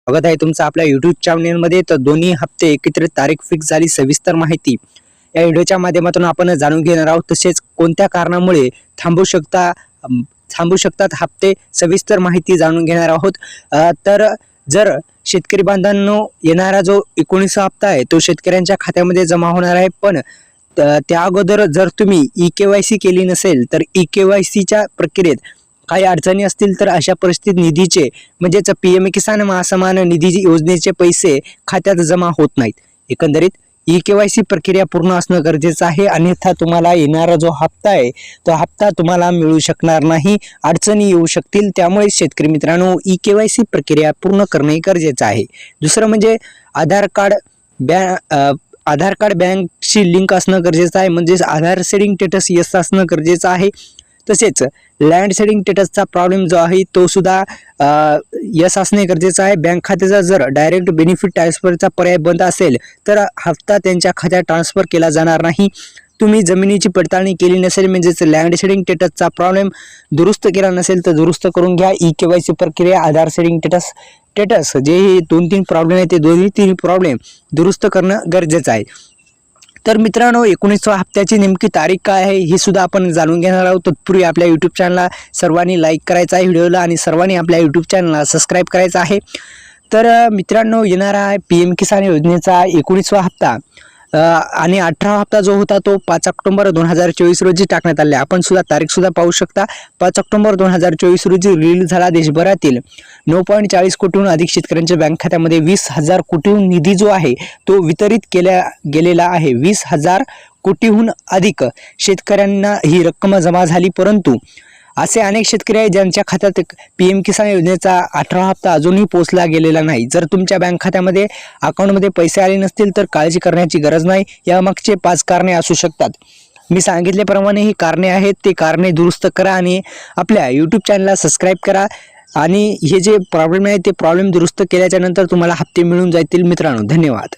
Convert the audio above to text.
स्वागत आहे तुमचं आपल्या YouTube चॅनलमध्ये। तर दोन्ही हप्ते एकत्रित तारीख फिक्स झाली, सविस्तर माहिती या व्हिडिओच्या माध्यमातून आपण जाणून घेणार आहोत। तसेच कोणत्या कारणामुळे थांबू शकतात हप्ते, सविस्तर माहिती जाणून घेणार आहोत। तर जर शेतकरी बांधवांनो, येणारा जो 19 हप्ता आहे तो शेतकऱ्यांच्या खात्यामध्ये जमा होणार आहे, पण त्या अगोदर जर तुम्ही ई-केवायसी केली नसेल तर ई-केवायसीच्या प्रक्रियेत काही अडचणी असतील तर अशा परिस्थितीत निधीचे म्हणजेच पीएम किसान महासन्मान निधी योजनेचे पैसे खात्यात जमा होत नाहीत। एकंदरीत ई-केवायसी प्रक्रिया पूर्ण असणं गरजेचं आहे, अन्यथा तुम्हाला येणारा जो हप्ता आहे तो हप्ता तुम्हाला मिळू शकणार नाही, अडचणी येऊ शकतील। त्यामुळे शेतकरी मित्रांनो, ई-केवायसी प्रक्रिया पूर्ण करणे गरजेचं आहे। दुसरं म्हणजे आधार कार्ड बँकशी लिंक असणं गरजेचं आहे, म्हणजेच आधार सेडिंग स्टेटस यस असणं गरजेचं आहे। तसेच लँड सेडिंग स्टेटसचा प्रॉब्लेम जो आहे तो सुद्धा यस असणे गरजेचं आहे। बँक खात्याचा जर डायरेक्ट बेनिफिट ट्रान्सफरचा पर्याय बंद असेल तर हप्ता त्यांच्या खात्यात ट्रान्सफर केला जाणार नाही। तुम्ही जमिनीची पडताळणी केली नसेल, म्हणजेच लँड सेडिंग स्टेटसचा प्रॉब्लेम दुरुस्त केला नसेल तर दुरुस्त करून घ्या। ई-केवायसी प्रक्रिया, आधार सेडिंग स्टेटस जे 2-3 प्रॉब्लेम आहेत ते दोन्ही 3 प्रॉब्लेम दुरुस्त करणं गरजेचं आहे। तर मित्रांनो, 19व्या हप्त्याची नेमकी तारीख काय आहे हे सुद्धा आपण जाणून घेणार आहोत। तत्पूर्वी आपल्या YouTube चॅनलला सर्वांनी लाईक करायचं आहे व्हिडिओला, आणि सर्वांनी आपल्या YouTube चॅनलला सबस्क्राईब करायचं आहे। तर मित्रांनो, येणारा आहे पीएम किसान योजनेचा 19वा हप्ता आणि 18वा हप्ता जो होता तो 5 ऑक्टोबर 2024 रोजी टाकण्यात आले। आपण सुद्धा तारीख सुद्धा पाहू शकता, 5 ऑक्टोबर 2024 रोजी रिलीज झाला। देशभरातील 9.40 कोटीहून अधिक शेतकऱ्यांच्या बँक खात्यामध्ये 20,000 कोटीहून निधी जो आहे तो वितरित केला गेलेला आहे। 20,000 कोटीहून अधिक शेतकऱ्यांना ही रक्कम जमा झाली, परंतु असे अनेक शेतकरी आहेत ज्यांच्या खात्यात पीएम किसान योजनेचा 18वा हप्ता अजूनही पोहोचला गेलेला नाही। जर तुमच्या बँक खात्यामध्ये अकाउंटमध्ये पैसे आले नसतील तर काळजी करण्याची गरज नाही। यामागचे 5 कारणे असू शकतात। मी सांगितल्याप्रमाणे ही कारणे आहेत, ते कारणे दुरुस्त करा आणि आपल्या YouTube चॅनलला सबस्क्राईब करा, आणि हे जे प्रॉब्लेम आहे ते प्रॉब्लेम दुरुस्त केल्याच्या नंतर तुम्हाला हप्ते मिळून जातील। मित्रांनो, धन्यवाद।